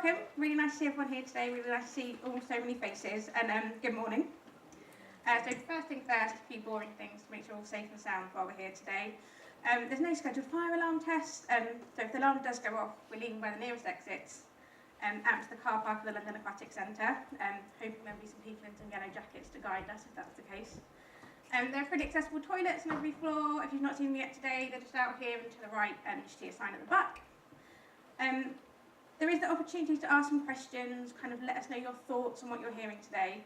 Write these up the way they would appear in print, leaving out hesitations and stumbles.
welcome. Really nice to see everyone here today. Really nice to see so many faces. And good morning. So first things first, a few boring things to make sure we're all safe and sound while we're here today. There's no scheduled fire alarm test. So if the alarm does go off, we're leaving by the nearest exits out to the car park of the London Aquatic Centre. Hoping there'll be some people in some yellow jackets to guide us if that's the case. There are pretty accessible toilets on every floor. If you've not seen them yet today, they're just out here and to the right, and you see a sign at the back. There is the opportunity to ask some questions, kind of let us know your thoughts on what you're hearing today.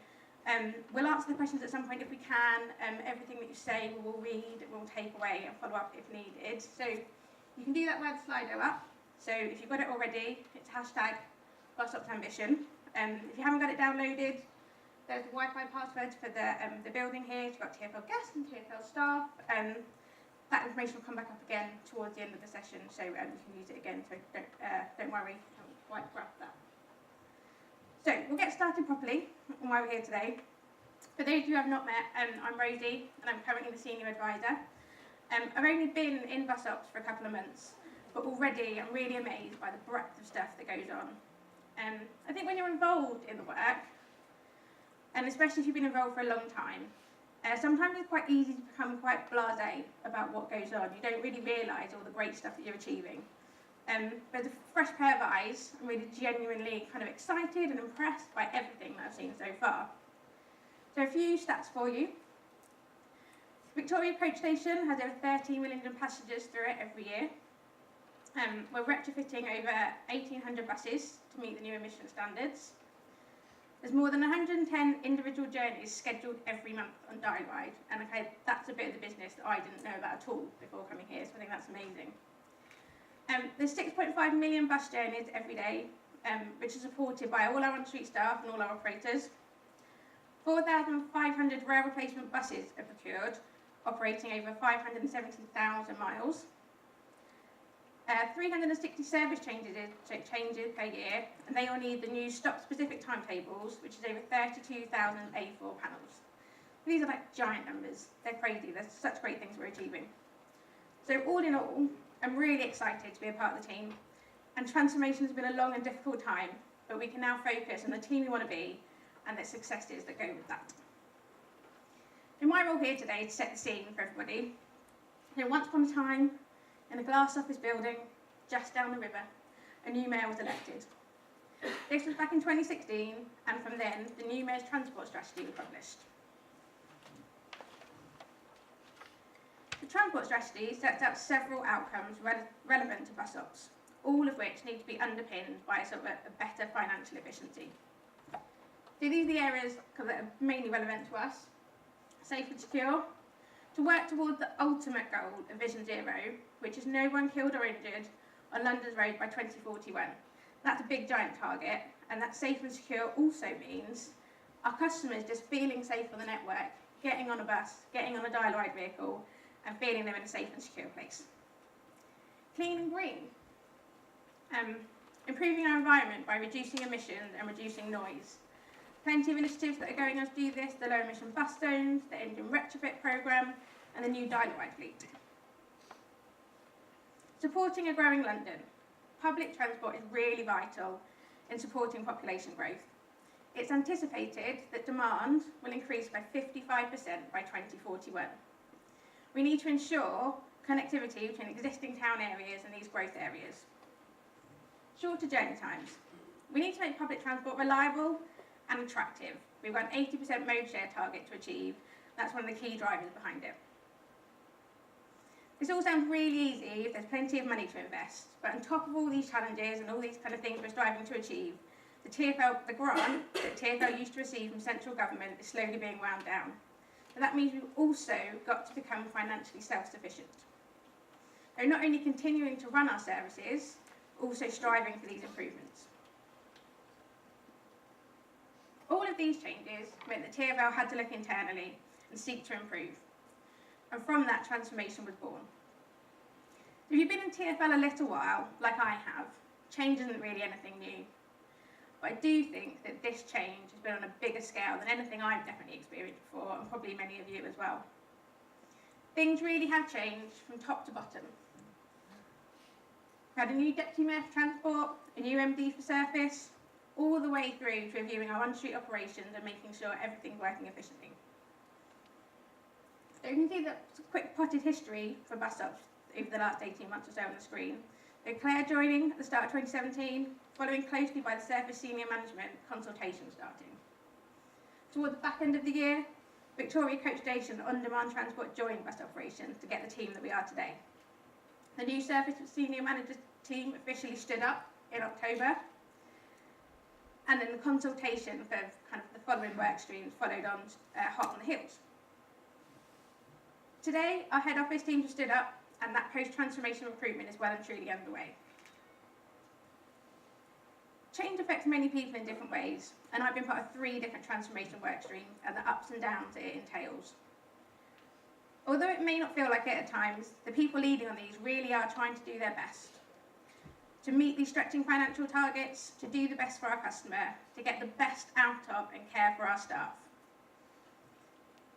We'll answer the questions at some point if we can. Everything that you say we will read, we'll take away and follow up if needed. So you can do that via the Slido app. So if you've got it already, it's #BusStopsAmbition. If you haven't got it downloaded, there's the Wi-Fi password for the building here. You've got TfL guests and TfL staff. That information will come back up again towards the end of the session, so you can use it again, so don't worry, I haven't quite grabbed that. So we'll get started properly on why we're here today. For those of you who have not met, I'm Rosie, and I'm currently the Senior Advisor. I've only been in bus ops for a couple of months, but already I'm really amazed by the breadth of stuff that goes on. I think when you're involved in the work, and especially if you've been involved for a long time, sometimes it's quite easy to become quite blasé about what goes on. You don't really realise all the great stuff that you're achieving. But a fresh pair of eyes, I'm really genuinely kind of excited and impressed by everything that I've seen so far. So a few stats for you. Victoria Coach Station has over 13 million passengers through it every year. We're retrofitting over 1,800 buses to meet the new emission standards. There's more than 110 individual journeys scheduled every month on Dial-Ride, and okay, that's a bit of the business that I didn't know about at all before coming here, so I think that's amazing. There's 6.5 million bus journeys every day, which is supported by all our on-street staff and all our operators. 4,500 rail replacement buses are procured, operating over 570,000 miles. 360 service changes per year, and they all need the new stop-specific timetables, which is over 32,000 A4 panels. These are like giant numbers. They're crazy. There's such great things we're achieving. So all in all, I'm really excited to be a part of the team, and transformation has been a long and difficult time, but we can now focus on the team we want to be and the successes that go with that. And my role here today is to set the scene for everybody. So once upon a time, in a glass office building just down the river, a new mayor was elected. This was back in 2016, and from then, the new mayor's transport strategy was published. The transport strategy sets out several outcomes relevant to bus ops, all of which need to be underpinned by a better financial efficiency. So these are the areas that are mainly relevant to us. Safe and secure. To work towards the ultimate goal of Vision Zero, which is no one killed or injured on London's road by 2041. That's a big, giant target, and that safe and secure also means our customers just feeling safe on the network, getting on a bus, getting on a Dial-Ride vehicle, and feeling they're in a safe and secure place. Clean and green. Improving our environment by reducing emissions and reducing noise. Plenty of initiatives that are going on to do this, the low emission bus zones, the engine retrofit programme, and the new Dial-Ride fleet. Supporting a growing London. Public transport is really vital in supporting population growth. It's anticipated that demand will increase by 55% by 2041. We need to ensure connectivity between existing town areas and these growth areas. Shorter journey times. We need to make public transport reliable and attractive. We've got an 80% mode share target to achieve. That's one of the key drivers behind it. This all sounds really easy if there's plenty of money to invest, but on top of all these challenges and all these kind of things we're striving to achieve, the grant that TfL used to receive from central government is slowly being wound down. And that means we've also got to become financially self-sufficient. So not only continuing to run our services, also striving for these improvements. All of these changes meant that TfL had to look internally and seek to improve. And from that, transformation was born. If you've been in TfL a little while, like I have, change isn't really anything new. But I do think that this change has been on a bigger scale than anything I've definitely experienced before, and probably many of you as well. Things really have changed from top to bottom. We had a new Deputy Mayor for Transport, a new MD for Surface, all the way through to reviewing our on-street operations and making sure everything's working efficiently. So you can see that quick potted history for bus stops over the last 18 months or so on the screen. So Claire joining at the start of 2017, following closely by the Surface senior management, consultation starting. Toward the back end of the year, Victoria Coach Station on-demand transport joined bus operations to get the team that we are today. The new Surface senior manager team officially stood up in October, and then the consultation for kind of the following work streams followed on hot on the heels. Today, our head office teams have stood up, and that post-transformation recruitment is well and truly underway. Change affects many people in different ways, and I've been part of 3 different transformation work streams and the ups and downs it entails. Although it may not feel like it at times, the people leading on these really are trying to do their best to meet these stretching financial targets, to do the best for our customer, to get the best out of and care for our staff.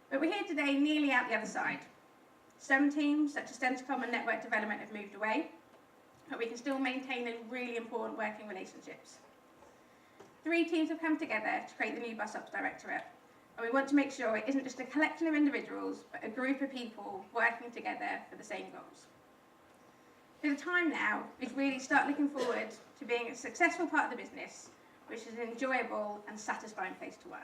But we're here today nearly out the other side. Some teams, such as Centrecom and Network Development, have moved away, but we can still maintain those really important working relationships. 3 teams have come together to create the new Bus Ops Directorate, and we want to make sure it isn't just a collection of individuals, but a group of people working together for the same goals. So the time now is really start looking forward to being a successful part of the business, which is an enjoyable and satisfying place to work.